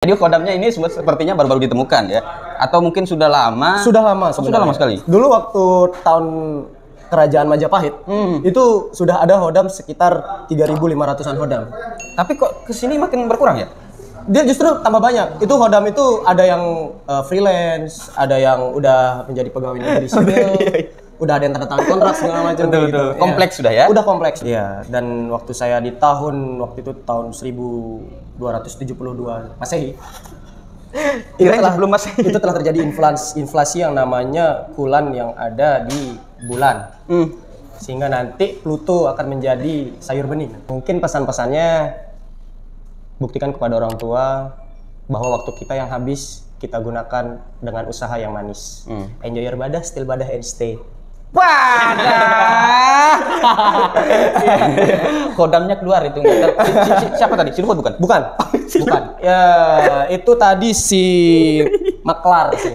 Jadi kodamnya ini sepertinya baru-baru ditemukan ya? Atau mungkin sudah lama? Sudah lama sebenarnya. Sudah lama sekali? Dulu waktu tahun Kerajaan Majapahit, itu sudah ada hodam sekitar 3.500-an hodam. Tapi kok kesini makin berkurang ya? Dia justru tambah banyak. Itu hodam itu ada yang freelance, ada yang udah menjadi pegawai negeri sipil, udah ada yang tanda tangan kontrak segala macam. Betul. Kompleks sudah ya? Udah kompleks. Iya. Dan waktu saya di tahun 1272 Masehi. Itu telah terjadi inflasi yang namanya kulan yang ada di bulan. Sehingga nanti Pluto akan menjadi sayur bening. Mungkin pesan-pesannya, buktikan kepada orang tua bahwa waktu kita yang habis kita gunakan dengan usaha yang manis. Enjoy your badah, still badah and stay. Wadah. Kodamnya keluar itu. Siapa tadi? Si Luhut bukan? Bukan. Bukan. Ya, itu tadi si Maklar sih.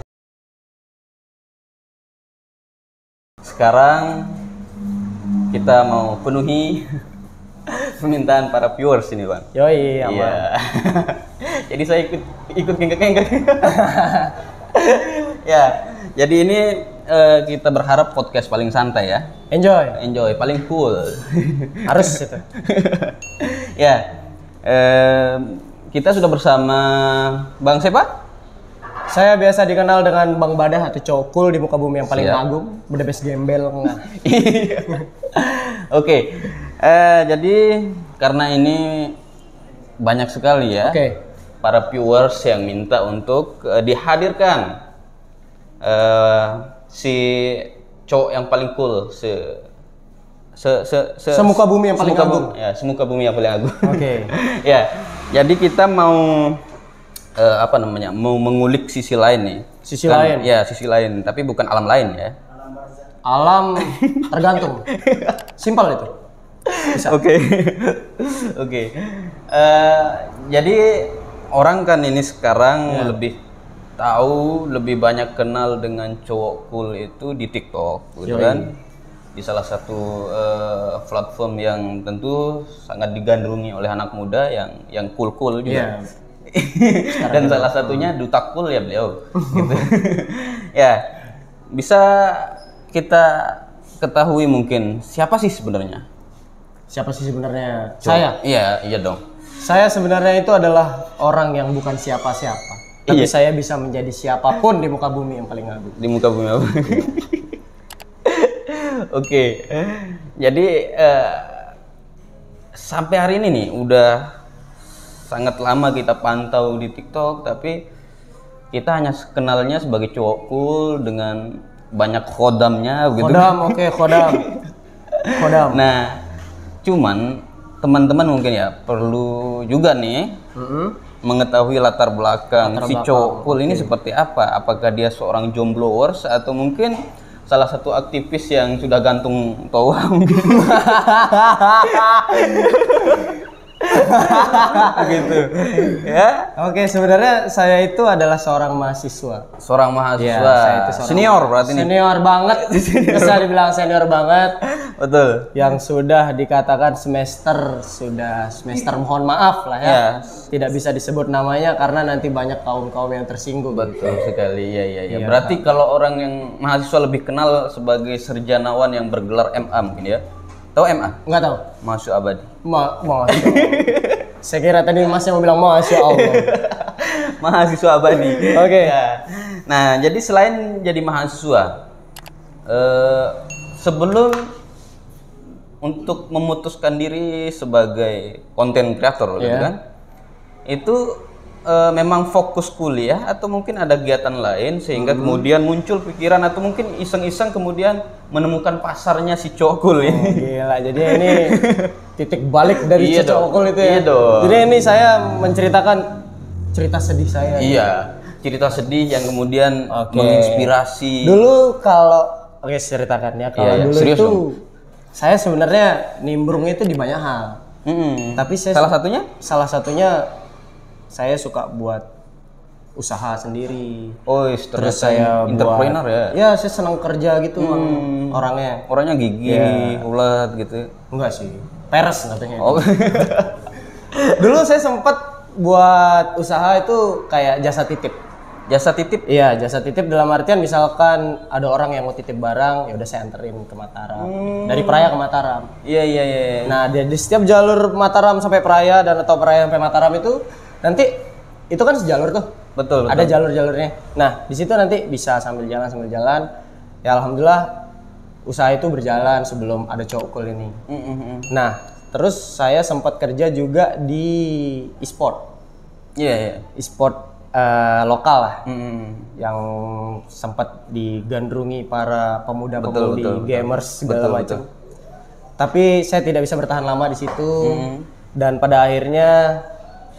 Sekarang kita mau penuhi permintaan para viewers ini, Bang. Yoi, aman. Iya. Jadi saya ikut kenggak-kenggak. Ya, jadi ini kita berharap podcast paling santai ya. Enjoy, paling cool. Harus itu. Ya, kita sudah bersama Bang siapa? Saya biasa dikenal dengan Bang Badah atau Cokul di muka bumi yang paling agung, the best gembel. Oke, jadi karena ini banyak sekali ya para viewers yang minta untuk dihadirkan si cowok yang paling cool semuka bumi yang paling agung. Ya, semuka bumi yang paling agung. Oke. Ya, jadi kita mau mau mengulik sisi lain nih. Sisi lain. Ya, sisi lain, tapi bukan alam lain ya. Alam tergantung. Simpel itu. Bisa. Oke. Jadi orang kan ini sekarang lebih tahu, lebih banyak kenal dengan cowok cool itu di TikTok, gitu kan? Di salah satu platform yang tentu sangat digandrungi oleh anak muda yang cool juga. Dan salah satunya Duta Cool ya beliau. Gitu. Ya, bisa kita ketahui mungkin siapa sih sebenarnya? Siapa sih sebenarnya? Saya. Iya dong. Saya sebenarnya itu adalah orang yang bukan siapa-siapa. Tapi saya bisa menjadi siapapun di muka bumi yang paling agung. Di muka bumi apa? Oke. Jadi sampai hari ini nih udah sangat lama kita pantau di TikTok, tapi kita hanya kenalnya sebagai cowok cool dengan banyak khodamnya gitu. Khodam. Nah, cuman teman-teman mungkin ya perlu juga nih mengetahui latar belakang si cowok cool ini seperti apa. Apakah dia seorang jomblowers atau mungkin salah satu aktivis yang sudah gantung toa mungkin. Begitu. Ya. Oke, sebenarnya saya itu adalah seorang mahasiswa. Seorang mahasiswa. Ya, saya itu senior berarti nih. Senior banget. Bisa dibilang senior banget. Betul. Yang sudah dikatakan semester mohon maaf lah ya. Tidak bisa disebut namanya karena nanti banyak kaum-kaum yang tersinggung. Betul sekali. Iya. Berarti kalau orang yang mahasiswa lebih kenal sebagai sarjanawan yang bergelar MA mungkin ya. Tahu MA? Enggak tahu. Mahasiswa abadi. Masya Allah. Saya kira tadi Masnya mau bilang Masya Allah. Mahasiswa abadi. Oke. Ya. Nah, jadi selain jadi mahasiswa, sebelum untuk memutuskan diri sebagai konten kreator, gitu kan? Itu memang fokus kuliah atau mungkin ada kegiatan lain sehingga kemudian muncul pikiran atau mungkin iseng-iseng kemudian menemukan pasarnya si cowok cool ini. Gila, jadi ini titik balik dari si cowok cool itu ya. Iya dong. Jadi ini saya menceritakan cerita sedih saya. Iya, cerita sedih yang kemudian menginspirasi. Dulu kalau ceritakan ya, kalau dulu serius itu dong. Saya sebenarnya nimbrung itu di banyak hal. Tapi saya salah satunya saya suka buat usaha sendiri. Terus saya entrepreneur ya? Ya, saya senang kerja gitu orangnya. Orangnya gigi, ulet gitu? Enggak sih, peres katanya. Dulu saya sempat buat usaha itu kayak jasa titip. Jasa titip? Iya, jasa titip dalam artian misalkan ada orang yang mau titip barang, ya udah saya anterin ke Mataram. Dari Praia ke Mataram. Iya. Nah, di setiap jalur Mataram sampai Praia dan atau Praia sampai Mataram itu nanti itu kan sejalur tuh. Betul. Ada jalur-jalurnya. Nah, di situ nanti bisa sambil jalan. Ya alhamdulillah usaha itu berjalan sebelum ada Cowok Cool ini. Nah, terus saya sempat kerja juga di e-sport. Iya. E-sport lokal lah. Yang sempat digandrungi para pemuda-pemudi gamers segala macam. Tapi saya tidak bisa bertahan lama di situ. Dan pada akhirnya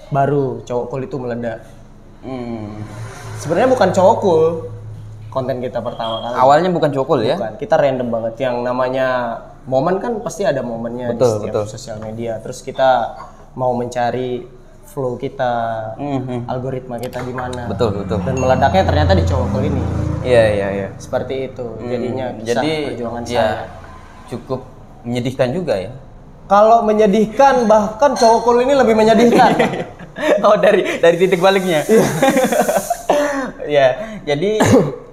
baru Cowok Cool itu meledak. Sebenarnya bukan Cowok Cool konten kita pertama kali. Awalnya bukan Cowok Cool ya? Bukan, kita random banget. Yang namanya momen kan pasti ada momennya di setiap sosial media. Terus kita mau mencari flow kita, algoritma kita di mana. Betul. Dan meledaknya ternyata di Cowok Cool ini. Iya. Seperti itu. Jadinya kisah perjuangan ya, saya. cukup menyedihkan juga ya. Kalau menyedihkan, bahkan Cowok Cool ini lebih menyedihkan. Oh, dari titik baliknya. Ya, jadi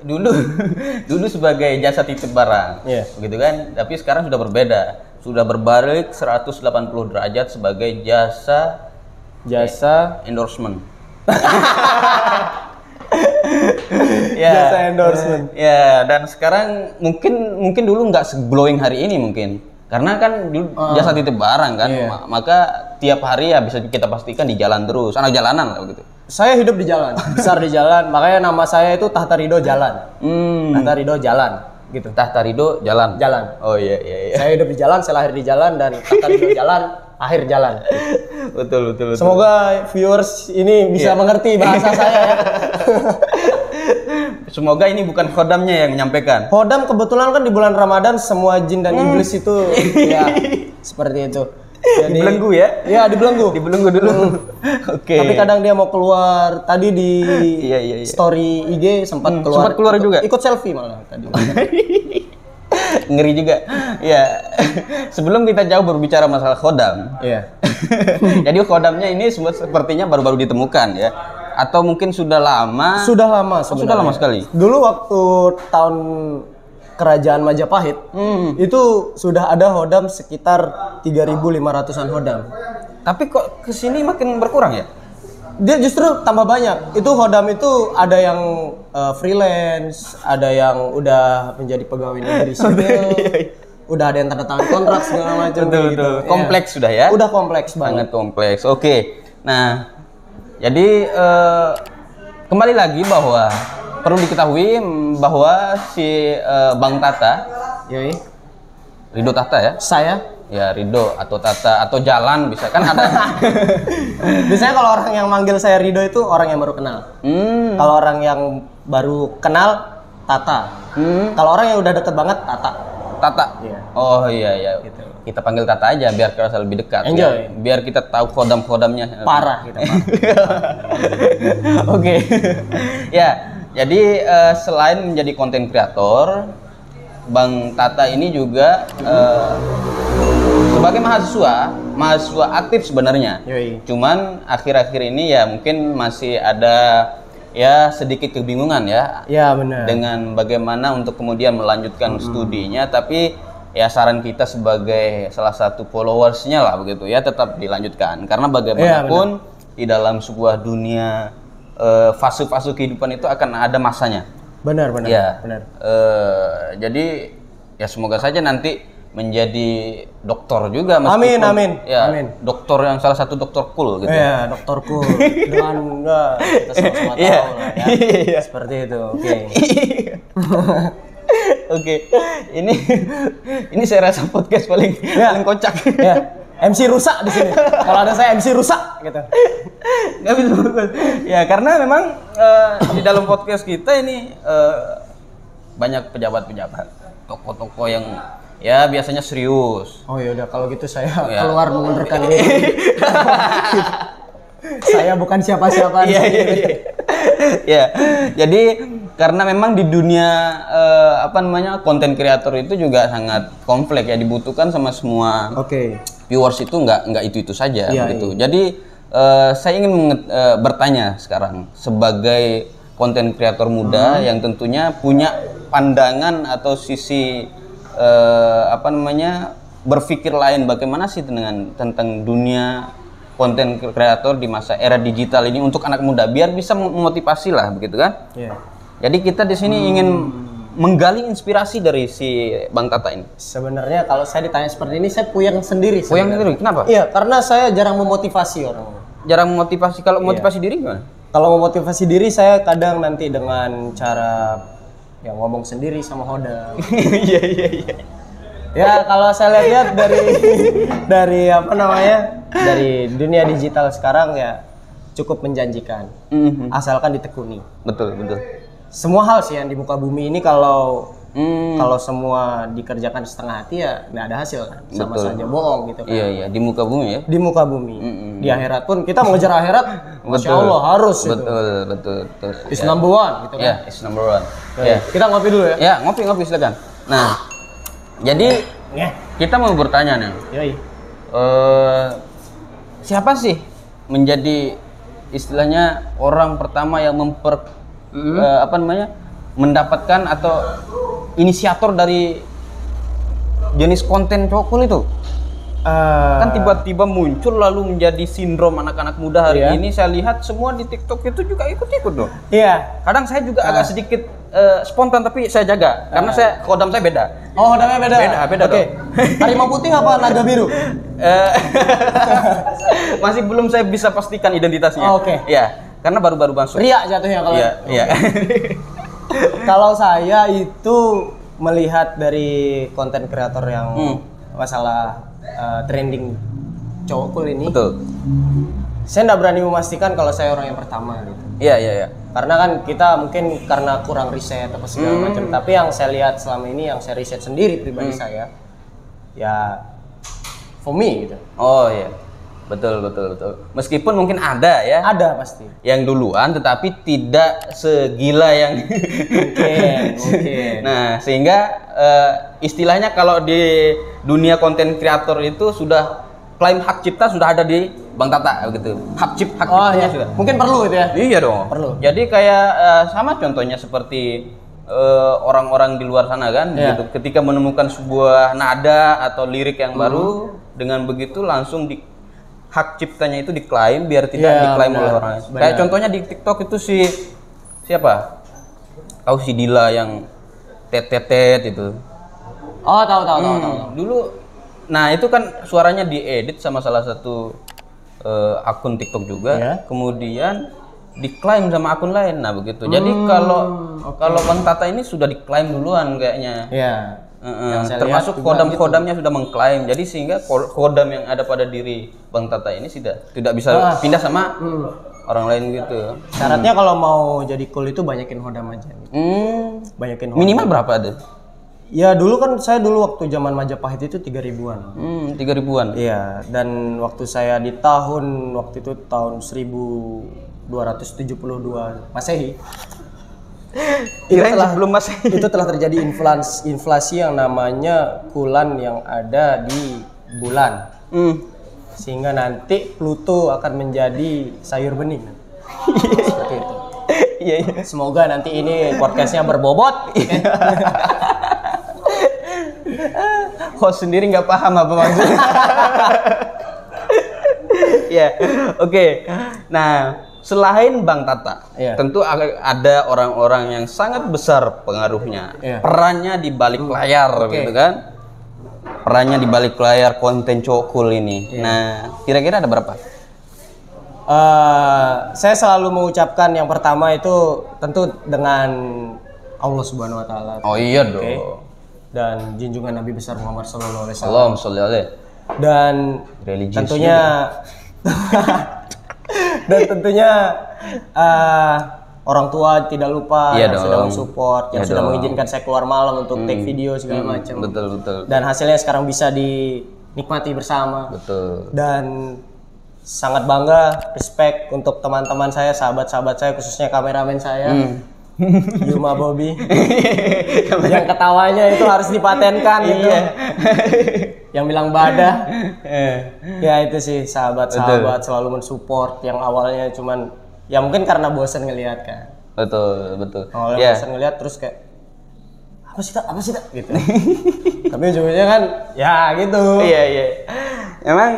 dulu sebagai jasa titip barang, begitu kan. Tapi sekarang sudah berbeda, sudah berbalik 180 derajat sebagai jasa endorsement. Jasa endorsement. Ya, dan sekarang mungkin dulu nggak se-glowing hari ini mungkin. Karena kan jasa titip barang kan, maka tiap hari ya bisa kita pastikan di jalan terus, anak jalanan lah begitu. Saya hidup di jalan, besar di jalan, makanya nama saya itu Tahta Ridho Jalan. Tahta Ridho Jalan, gitu. Tahta Ridho Jalan. Oh iya. Saya hidup di jalan, saya lahir di jalan, dan Tahta Ridho Jalan, akhir jalan. Betul. Semoga viewers ini bisa mengerti bahasa saya ya. Semoga ini bukan khodamnya yang menyampaikan. Khodam kebetulan kan di bulan Ramadan semua jin dan iblis itu ya seperti itu. Jadi, dibelenggu ya? Iya, dibelenggu. Dibelenggu dulu. Oke. Tapi kadang dia mau keluar. Tadi di story IG sempat keluar juga. Ikut selfie malah tadi. Ngeri juga. Ya. Sebelum kita jauh berbicara masalah khodam. Iya. Jadi khodamnya ini sepertinya baru-baru ditemukan ya. Atau mungkin sudah lama? Sudah lama sebenarnya. Sudah lama sekali. Dulu waktu tahun Kerajaan Majapahit itu sudah ada hodam sekitar 3.500-an hodam. Tapi kok kesini makin berkurang ya? Dia justru tambah banyak. Itu hodam itu ada yang freelance, ada yang udah menjadi pegawai negeri sipil, udah ada yang tanda tangan kontrak segala macam. Betul. Kompleks sudah ya? Udah kompleks banget. Sangat kompleks. Oke. Nah, jadi kembali lagi bahwa perlu diketahui bahwa si Bang Tata, Ridho Tata ya? Saya? Ya Ridho atau Tata atau Jalan bisa kan ada. Biasanya kalau orang yang manggil saya Ridho itu orang yang baru kenal. Kalau orang yang baru kenal Tata. Kalau orang yang udah deket banget Tata. Iya. Oh iya. Gitu. Kita panggil Tata aja biar kerasa lebih dekat. Enjoy. Ya. Biar kita tahu khodam-khodamnya. Parah kita. Oke. Ya. Jadi selain menjadi konten kreator, Bang Tata ini juga sebagai mahasiswa aktif sebenarnya. Cuman akhir-akhir ini ya mungkin masih ada ya sedikit kebingungan ya. Ya benar. Dengan bagaimana untuk kemudian melanjutkan studinya, tapi ya saran kita sebagai salah satu followersnya lah begitu ya tetap dilanjutkan karena bagaimanapun di dalam sebuah dunia fase-fase kehidupan itu akan ada masanya. Benar. Ya. Jadi ya semoga saja nanti menjadi dokter juga meskipun amin. dokter yang salah satu dokter cool gitu. Iya, dokter cool. Dengan kita sama-sama tahu lah ya. Seperti itu. Oke. Ini saya rasa podcast paling kocak. Ya. MC rusak di sini. Kalau ada saya MC rusak gitu. Nggak bisa. Ya karena memang di dalam podcast kita ini banyak pejabat-pejabat, tokoh-tokoh yang ya biasanya serius. Oh ya udah kalau gitu saya keluar mengundurkan diri. Saya bukan siapa-siapa di sini. Ya. Jadi karena memang di dunia konten kreator itu juga sangat kompleks ya, dibutuhkan sama semua viewers itu nggak itu saja gitu. Jadi saya ingin bertanya sekarang sebagai konten kreator muda yang tentunya punya pandangan atau sisi berpikir lain, bagaimana sih tentang dunia konten kreator di masa era digital ini untuk anak muda biar bisa memotivasi lah, begitu kan? Yeah. Jadi kita di sini ingin menggali inspirasi dari si Bang Tata ini. Sebenarnya kalau saya ditanya seperti ini, saya puyeng sendiri. Puyeng sendiri, kenapa? Iya, karena saya jarang memotivasi orang. Jarang memotivasi. Kalau motivasi diri gimana? Kalau memotivasi diri, saya kadang nanti dengan cara yang ngomong sendiri sama Hoda. Iya. Ya, kalau saya lihat dari dari dunia digital sekarang ya cukup menjanjikan. Asalkan ditekuni. Betul. Semua hal sih yang di muka bumi ini kalau semua dikerjakan setengah hati ya nggak ada hasil kan, sama saja bohong gitu kan. Iya, di muka bumi ya. Di muka bumi. Di akhirat pun kita mengejar akhirat, Masya Allah harus betul. It's number one gitu kan. Ya, it's number one. Ya. Kita ngopi dulu ya. Ya, ngopi silakan. Nah, jadi kita mau bertanya nih. Siapa sih menjadi istilahnya orang pertama yang mendapatkan atau inisiator dari jenis konten cokul itu? Kan tiba-tiba muncul lalu menjadi sindrom anak-anak muda hari ini. Saya lihat semua di TikTok itu juga ikut-ikut loh. Iya. Kadang saya juga agak sedikit spontan, tapi saya jaga karena kodam saya beda. Oh, kodamnya beda. Beda. Oke. Harimau putih apa naga biru? Masih belum saya bisa pastikan identitasnya. Oh, oke. Ya, karena baru-baru masuk. Ria jatuhnya kalau. Iya. Kalau saya itu melihat dari konten kreator yang masalah trending cowok cool ini. Betul. Saya nggak berani memastikan kalau saya orang yang pertama gitu. Iya. Karena kan kita mungkin karena kurang riset apa segala macam. Tapi yang saya lihat selama ini, yang saya riset sendiri pribadi saya, ya for me gitu. Oh iya. Betul. Meskipun mungkin ada ya. Ada pasti. Yang duluan, tetapi tidak segila yang. Mungkin. Nah, sehingga istilahnya kalau di dunia konten kreator itu sudah klaim hak cipta sudah ada di Bang Tata begitu. Hak ciptanya sudah. Mungkin perlu itu ya. Iya dong. Perlu. Jadi kayak sama contohnya seperti orang-orang di luar sana kan, gitu. Ketika menemukan sebuah nada atau lirik yang baru, dengan begitu langsung hak ciptanya itu diklaim biar tidak diklaim oleh orang lain. Kayak contohnya di TikTok itu siapa? Tahu si Dila yang tet itu. Oh, tahu. Dulu, nah itu kan suaranya diedit sama salah satu akun TikTok juga, kemudian diklaim sama akun lain. Nah begitu. Jadi kalau Bang Tata ini sudah diklaim duluan kayaknya. Iya. Termasuk kodamnya sudah mengklaim. Jadi sehingga kodam yang ada pada diri Bang Tata ini tidak bisa pindah sama orang lain gitu. Syaratnya kalau mau jadi cool itu banyakin hodam aja. Banyakin hodam. Minimal berapa ada? Ya dulu kan saya waktu zaman Majapahit itu 3.000-an. 3.000-an. Iya, dan waktu saya di tahun 1272 Masehi. Kirain sebelum Masehi. Itu telah terjadi inflasi yang namanya kulan yang ada di bulan. Sehingga nanti Pluto akan menjadi sayur bening. Seperti itu. Iya. Semoga nanti ini podcastnya berbobot. Host sendiri nggak paham apa maksudnya. Ya, oke. Nah, selain Bang Tata, tentu ada orang-orang yang sangat besar pengaruhnya, perannya di balik layar, gitu kan? Perannya di balik layar konten cokul ini. Nah, kira-kira ada berapa? Saya selalu mengucapkan yang pertama itu tentu dengan Allah Subhanahu Wa Taala. Oh iya dong. Dan junjungan Nabi besar Muhammad Sallallahu Alaihi Wasallam. Dan tentunya orang tua tidak lupa yang sudah mensupport, yang sudah mengizinkan saya keluar malam untuk take video segala macam. Betul. Dan hasilnya sekarang bisa dinikmati bersama. Betul. Dan sangat bangga, respect untuk teman-teman saya, sahabat-sahabat saya, khususnya kameramen saya. Yuma Bobby. Yang ketawanya itu harus dipatenkan gitu. Yang bilang Bada. Ya itu sih sahabat-sahabat selalu mensupport yang awalnya cuman ya mungkin karena bosan ngelihat kan. Betul. Awalnya bosan ngelihat terus kayak apa sih tak gitu. Tapi ujungnya kan ya gitu. Iya. Emang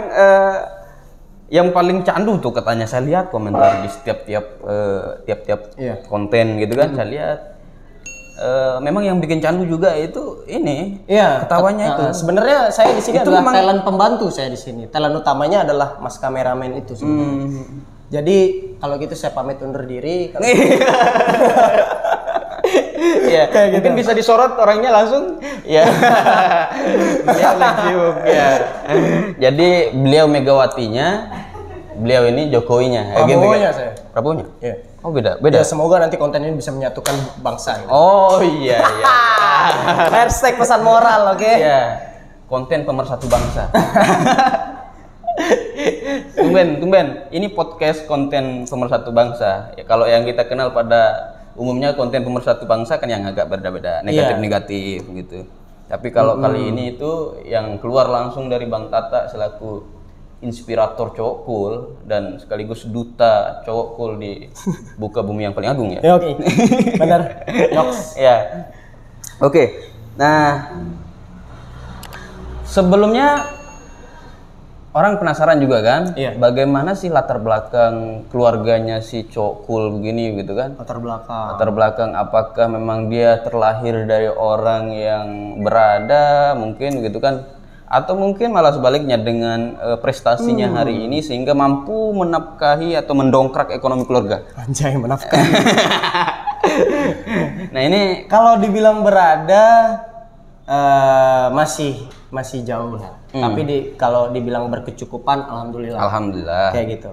yang paling candu tuh katanya saya lihat komentar di tiap konten gitu kan, saya lihat memang yang bikin candu juga itu ini ketawanya itu. Sebenarnya saya di sini adalah talent pembantu, saya di sini talent utamanya adalah mas kameramen itu sebenarnya. Jadi kalau gitu saya pamit undur diri. Ya, mungkin bisa disorot orangnya langsung. Ya. Dia sibuk ya. Jadi beliau Megawatinya, beliau ini Jokowinya. Prabowo-nya saya. Prabowo-nya? Iya. Oh beda. Ya, semoga nanti konten ini bisa menyatukan bangsa. Gitu. Oh iya. Hashtag pesan moral, oke? Iya. Konten pemersatu bangsa. Tumben. Ini podcast konten pemersatu bangsa. Ya, kalau yang kita kenal pada umumnya konten pemersatu bangsa kan yang agak berbeda-beda, negatif gitu. Tapi kalau kali ini itu yang keluar langsung dari Bang Tata selaku inspirator cowok cool dan sekaligus duta cowok cool di Buka Bumi yang paling agung ya. Oke. Benar. Yoks. Ya. Oke. Nah, sebelumnya orang penasaran juga kan, bagaimana sih latar belakang keluarganya si cowok cool begini gitu kan? Latar belakang apakah memang dia terlahir dari orang yang berada mungkin gitu kan? Atau mungkin malah sebaliknya dengan prestasinya hari ini sehingga mampu menafkahi atau mendongkrak ekonomi keluarga? Anjay, menafkahi. Nah ini kalau dibilang berada masih jauh lah. Tapi kalau dibilang berkecukupan, alhamdulillah. Kayak gitu.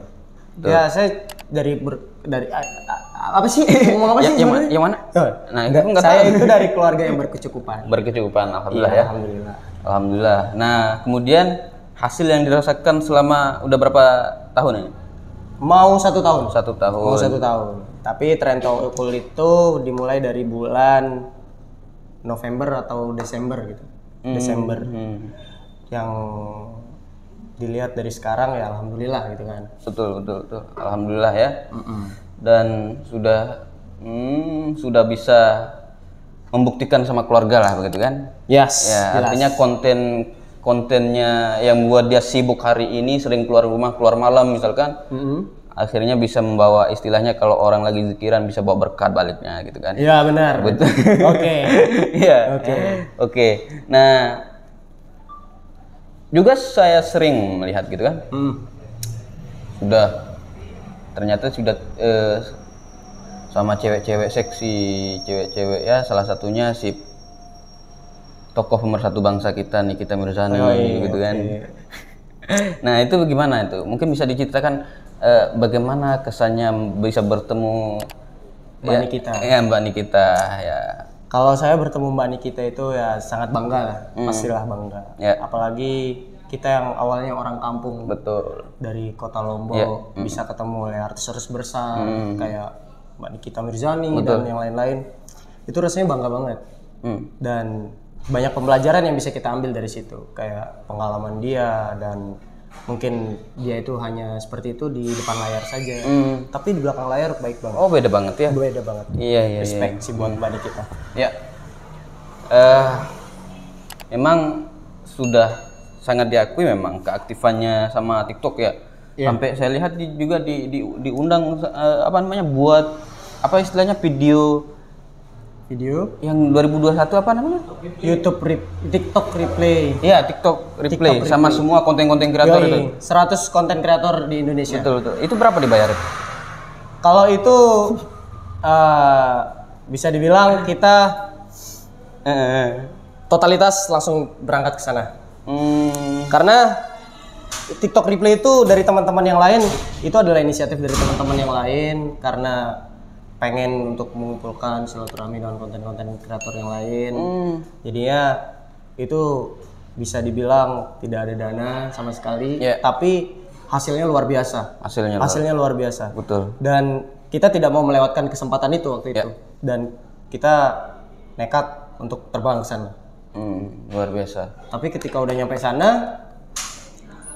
Tuh. Ya saya dari apa sih? Ngomong apa sih? Yang mana? Nah, saya itu dari keluarga yang berkecukupan. Alhamdulillah ya. Alhamdulillah. Nah, kemudian hasil yang dirasakan selama udah berapa tahun ini? Mau 1 tahun. 1 tahun. Mau 1 tahun. Tapi tren cowok cool itu dimulai dari bulan November atau Desember gitu. Desember. Yang dilihat dari sekarang ya alhamdulillah gitu kan. Betul. Alhamdulillah ya. Dan sudah bisa membuktikan sama keluarga lah begitu kan. Yes. Ya, artinya kontennya yang buat dia sibuk hari ini sering keluar rumah, keluar malam misalkan. Akhirnya bisa membawa istilahnya kalau orang lagi zikiran bisa bawa berkat baliknya gitu kan. Iya benar. Betul. Oke. Iya. Oke. Nah, juga saya sering melihat gitu kan. Ternyata sudah sama cewek-cewek seksi, cewek-cewek ya salah satunya si tokoh pemersatu bangsa kita Nikita Mirzani gitu kan. Nah, itu bagaimana itu? Mungkin bisa diceritakan bagaimana kesannya bisa bertemu Mbak Nikita. Ya, Mbak Nikita ya. Kalau saya bertemu Mbak Nikita itu ya sangat bangga lah, pastilah bangga. Apalagi kita yang awalnya orang kampung, betul, dari kota Lombok bisa ketemu ya artis-artis besar kayak Mbak Nikita Mirzani dan yang lain-lain. Itu rasanya bangga banget. Dan banyak pembelajaran yang bisa kita ambil dari situ, kayak pengalaman dia dan mungkin dia itu hanya seperti itu di depan layar saja, tapi di belakang layar baik banget. Oh beda banget ya? Beda banget. Iya. Respect sih buat Mbak Nikita. Ya. Memang sudah sangat diakui memang keaktifannya sama TikTok ya. Sampai saya lihat juga diundang buat apa istilahnya video yang 2021 apa namanya? TikTok Replay. Iya, TikTok Replay sama semua konten-konten kreator itu. 100 konten kreator di Indonesia. Betul. Itu berapa dibayar? Kalau itu bisa dibilang kita totalitas langsung berangkat ke sana. Karena TikTok Replay itu dari teman-teman yang lain, itu adalah inisiatif dari teman-teman yang lain karena pengen untuk mengumpulkan silaturahmi dengan konten-konten kreator yang lain. Jadinya itu bisa dibilang tidak ada dana sama sekali, tapi hasilnya luar biasa. Hasilnya luar biasa. Betul. Dan kita tidak mau melewatkan kesempatan itu waktu itu, dan kita nekat untuk terbang ke sana. Luar biasa. Tapi ketika udah nyampe sana,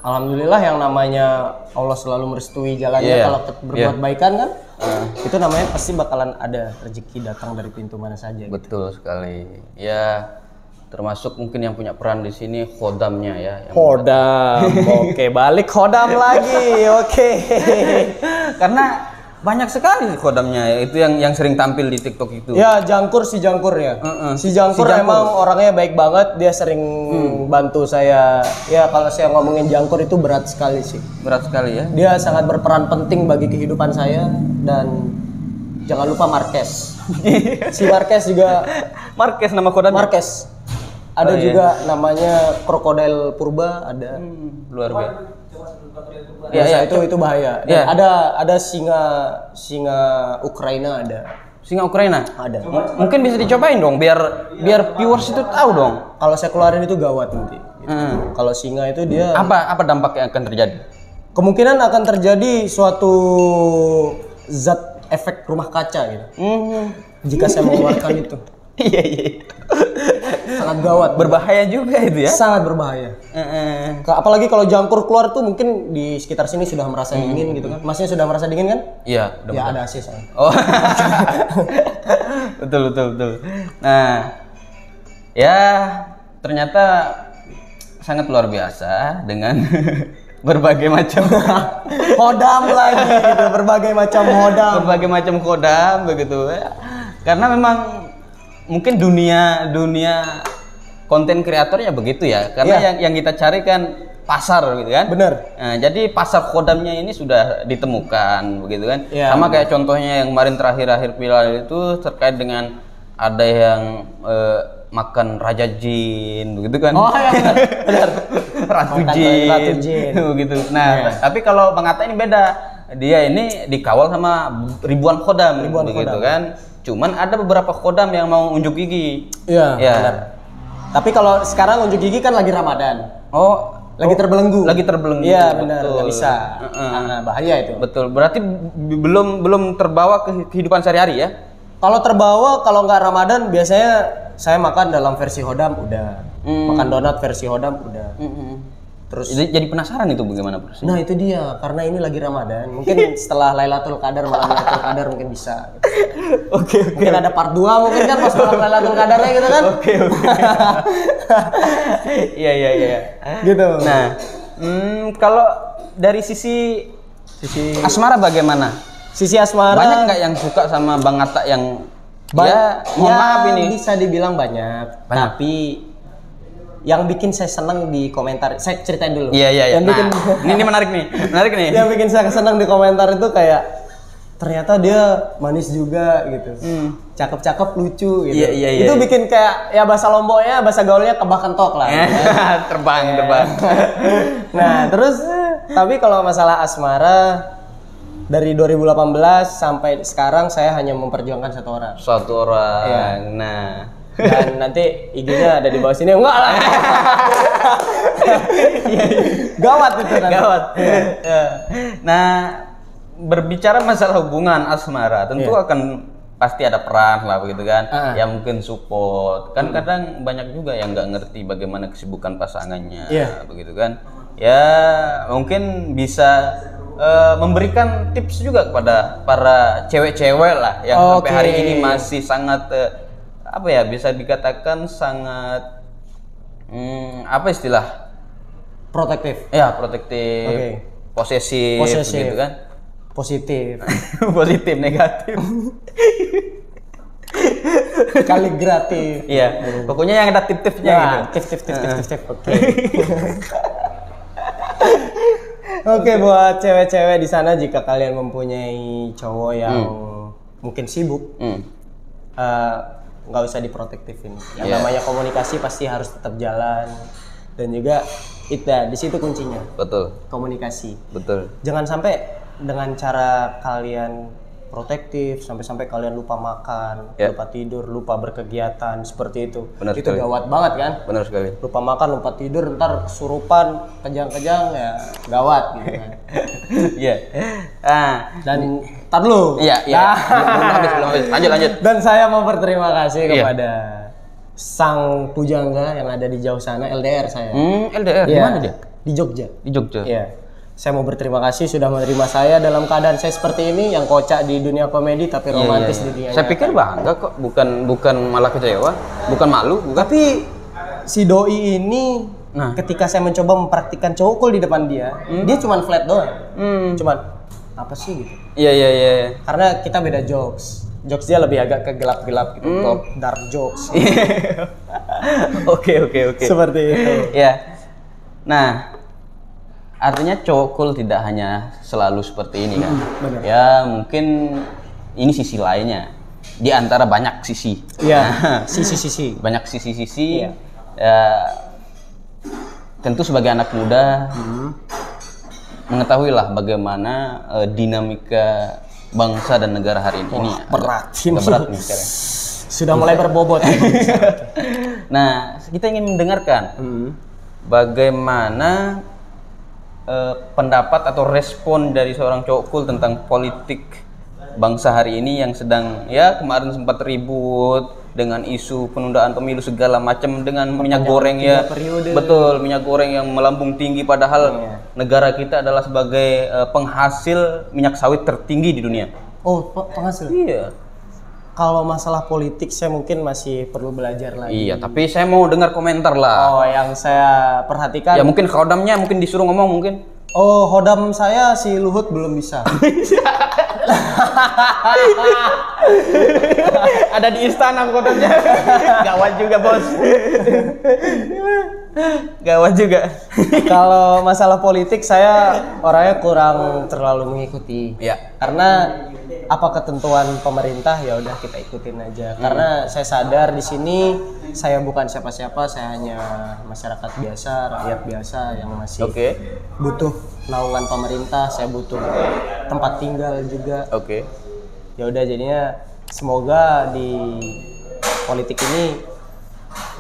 alhamdulillah yang namanya Allah selalu merestui jalannya kalau berbuat baikan kan, itu namanya pasti bakalan ada rezeki datang dari pintu mana saja. Betul sekali. Ya, termasuk mungkin yang punya peran di sini khodamnya ya. Khodam, oke, balik khodam lagi, oke. Karena banyak sekali khodamnya, itu yang sering tampil di TikTok itu. Ya, si Jangkur ya. Si Jangkur emang orangnya baik banget, dia sering bantu saya. Ya, kalau saya ngomongin Jangkur itu berat sekali sih. Berat sekali ya. Dia sangat berperan penting bagi kehidupan saya, dan jangan lupa Marquez. Si Marquez juga. Marquez nama khodamnya? Marquez. Ada juga namanya Krokodil Purba, ada. Luar biasa. Ya, itu bahaya. Dan ada singa Ukraina ada. Singa Ukraina? Ada. Mungkin bisa dicobain dong biar viewers itu tahu dong. Kalau saya keluarin itu gawat nanti. Gitu. Kalau singa itu dia apa dampak yang akan terjadi? Kemungkinan akan terjadi suatu zat efek rumah kaca gitu. Jika saya mengeluarkan itu. Iya. Sangat gawat. Berbahaya juga itu ya? Sangat berbahaya. Apalagi kalau Jangkur keluar tuh mungkin di sekitar sini sudah merasa dingin gitu kan. Masnya sudah merasa dingin kan? Iya. Ya ada AC saya. Oh. Betul. Nah, ya ternyata sangat luar biasa dengan berbagai macam hodam lagi gitu, berbagai macam hodam begitu ya. Karena memang mungkin dunia konten kreatornya begitu ya, karena yang kita cari kan pasar gitu kan. Bener. Nah, jadi pasar khodamnya ini sudah ditemukan begitu kan. Sama kayak contohnya yang kemarin terakhir viral itu terkait dengan ada yang makan raja jin begitu kan. Oh ya benar. Ratu jin begitu. Nah, tapi kalau Bang Atta ini beda. Dia ini dikawal sama ribuan khodam begitu kan. Cuman ada beberapa khodam yang mau unjuk gigi. Iya. Benar. Tapi kalau sekarang unjuk gigi kan lagi Ramadan. Lagi terbelenggu. Iya benar. Nggak bisa. Bahaya itu. Betul. Berarti belum terbawa ke kehidupan sehari-hari ya? Kalau terbawa, kalau nggak Ramadan biasanya saya makan dalam versi hodam udah. Makan donat versi hodam udah. Terus jadi penasaran itu bagaimana prosesnya? Nah itu dia, karena ini lagi Ramadan. Mungkin setelah Lailatul Qadar, malam Lailatul Qadar mungkin bisa. Oke. Mungkin ada part 2 mungkin kan pas malam Lailatul Qadarnya gitu kan? Oke. Iya. Gitu. Nah, kalau dari sisi asmara bagaimana? Sisi asmara. Banyak nggak yang suka sama Bang Atta yang mohon maaf ini? Bisa dibilang banyak. Tapi yang bikin saya senang di komentar, saya ceritain dulu. Iya. Yang bikin ini menarik nih. Yang bikin saya senang di komentar itu kayak ternyata dia manis juga gitu, cakep-cakep, lucu gitu. Iya. Itu bikin kayak ya bahasa Lomboknya, bahasa gaulnya kebah kentok lah. Terbang. Nah terus, tapi kalau masalah asmara dari 2018 sampai sekarang saya hanya memperjuangkan satu orang. Ya. Nah. Dan nanti IG-nya ada di bawah sini. Enggak lah. Gawat itu nanti. Gawat. Nah, berbicara masalah hubungan asmara, tentu akan pasti ada peran lah begitu kan. Ya mungkin support. Kan kadang banyak juga yang nggak ngerti bagaimana kesibukan pasangannya, begitu kan. Ya, mungkin bisa memberikan tips juga kepada para cewek-cewek lah yang sampai hari ini masih sangat apa ya, bisa dikatakan sangat apa istilah, protektif posesif gitu kan, positif negatif kaligratif, pokoknya yang ada tip-tipnya gitu. Tip. Oke, buat cewek-cewek di sana, jika kalian mempunyai cowok yang mungkin sibuk, nggak usah diprotektifin. Yang namanya komunikasi pasti harus tetap jalan, dan juga di situ kuncinya. Betul. Komunikasi. Betul. Jangan sampai dengan cara kalian protektif sampai kalian lupa makan, lupa tidur, lupa berkegiatan seperti itu. Benar itu sekali. Gawat banget kan? Benar sekali. Lupa makan, lupa tidur, ntar kesurupan, kejang-kejang ya gawat gitu kan. Iya. Dan tar dulu. Iya. Belum habis. Lanjut. Dan saya mau berterima kasih kepada sang pujangga yang ada di jauh sana, LDR saya. LDR, di mana dia? Di Jogja. Di Jogja. Iya. Saya mau berterima kasih sudah menerima saya dalam keadaan saya seperti ini, yang kocak di dunia komedi tapi romantis di dunia. Saya pikir bangga kok, bukan malah kecewa, bukan malu, bukan. Tapi si doi ini ketika saya mencoba mempraktikkan cowok cool di depan dia, dia cuman flat doang. Cuman apa sih gitu. Iya. Karena kita beda jokes. Jokes dia lebih agak ke gelap-gelap gitu, dark jokes. Oke. Seperti itu. Ya. Nah, artinya cowok cool tidak hanya selalu seperti ini kan. Benar. Ya, mungkin ini sisi lainnya. Di antara banyak sisi. Iya, sisi-sisi. Banyak sisi-sisi. Iya. Ya, tentu sebagai anak muda mengetahuilah bagaimana dinamika bangsa dan negara hari ini. Berat nih sekarang. Sudah mulai berbobot. Nah, kita ingin mendengarkan bagaimana pendapat atau respon dari seorang cowok cool tentang politik bangsa hari ini yang sedang kemarin sempat ribut dengan isu penundaan pemilu segala macam dengan minyak goreng ya. Betul, minyak goreng yang melambung tinggi padahal negara kita adalah sebagai penghasil minyak sawit tertinggi di dunia. Oh, penghasil. Iya. Kalau masalah politik saya mungkin masih perlu belajar lagi. Iya, tapi saya mau dengar komentar lah. Oh, yang saya perhatikan. Ya mungkin khodamnya mungkin disuruh ngomong mungkin. Oh, khodam saya si Luhut belum bisa. Ada di istana khodamnya. Gawat juga, Bos. Gawat juga. Kalau masalah politik saya orangnya kurang terlalu mengikuti. Ya. Karena apa ketentuan pemerintah ya udah kita ikutin aja. Karena saya sadar di sini saya bukan siapa-siapa, saya hanya masyarakat biasa, rakyat biasa yang masih butuh naungan pemerintah, saya butuh tempat tinggal juga. Ya udah jadinya semoga di politik ini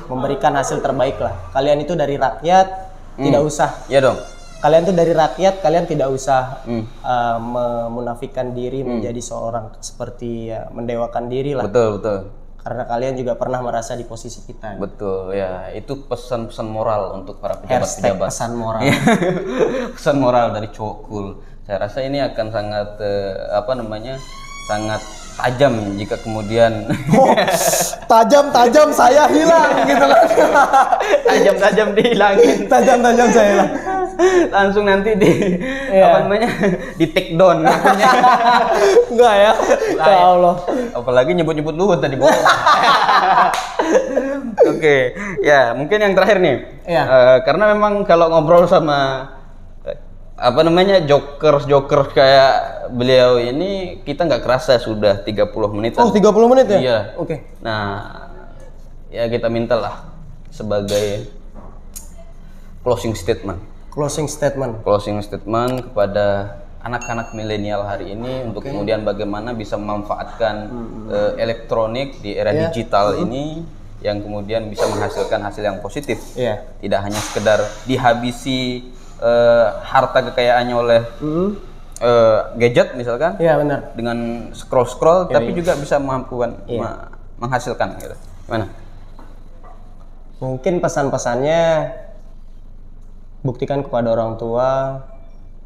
memberikan hasil terbaik lah. Kalian itu dari rakyat, tidak usah. Ya dong. Kalian tuh dari rakyat, kalian tidak usah memunafikkan diri menjadi seorang seperti mendewakan diri lah. Betul. Karena kalian juga pernah merasa di posisi kita. Betul ya, itu pesan-pesan moral untuk para pejabat-pejabat. Pesan moral. Pesan moral dari cowok cool. Saya rasa ini akan sangat sangat tajam jika kemudian tajam saya hilang gitu kan. tajam dihilangin. Tajam saya hilang. Langsung nanti di take down. Enggak ya. Ya Allah. Apalagi nyebut Luhut tadi bohong. Oke, ya mungkin yang terakhir nih. Karena memang kalau ngobrol sama jokers kayak beliau ini kita nggak kerasa sudah 30 menit. Oh, 30 menit ya? Iya. Oke. Nah, ya kita mintalah sebagai closing statement kepada anak-anak milenial hari ini untuk kemudian bagaimana bisa memanfaatkan elektronik di era digital ini yang kemudian bisa menghasilkan hasil yang positif. Tidak hanya sekedar dihabisi harta kekayaannya oleh gadget misalkan, benar, dengan scroll tapi juga bisa menghasilkan gitu. Gimana? Mungkin pesan-pesannya buktikan kepada orang tua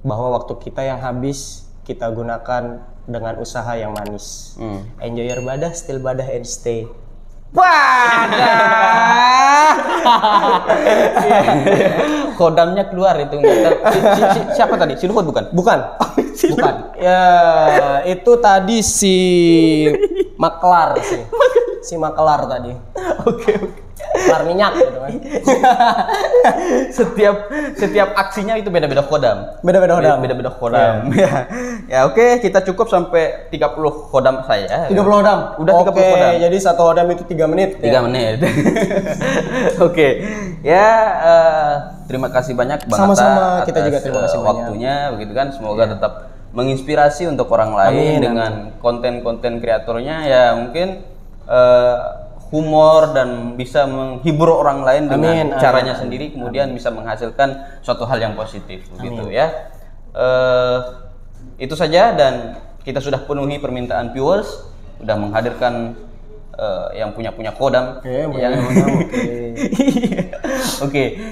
bahwa waktu kita yang habis kita gunakan dengan usaha yang manis. Enjoy your badah, still badah and stay. Kodamnya keluar itu. Siapa tadi? Si Luhut bukan? Bukan. Ya, itu tadi si Maklar sih. Si Maklar tadi. Oke. Maklar minyak gitu kan. Setiap aksinya itu beda-beda kodam. Beda-beda kodam. Ya, oke, kita cukup sampai 30 kodam saya. 30 kodam. Udah 30 kodam. Jadi satu kodam itu 3 menit. 3 menit. Oke. Ya, terima kasih banyak Bang Atta. Sama-sama, kita juga terima kasih banyak waktunya begitu kan. Semoga tetap menginspirasi untuk orang lain dengan konten-konten kreatornya ya mungkin humor dan bisa menghibur orang lain dengan caranya sendiri kemudian bisa menghasilkan suatu hal yang positif begitu ya. Itu saja dan kita sudah penuhi permintaan viewers, sudah menghadirkan yang punya kodam. Oke,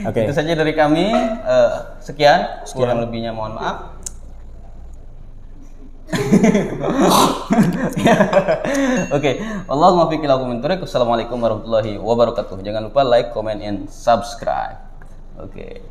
Oke. Itu saja dari kami. Sekian. Kurang lebihnya mohon maaf. Oke. Allahumma fiqh lakum min thoriq. Assalamualaikum warahmatullahi wabarakatuh. Jangan lupa like, comment, and subscribe. Oke.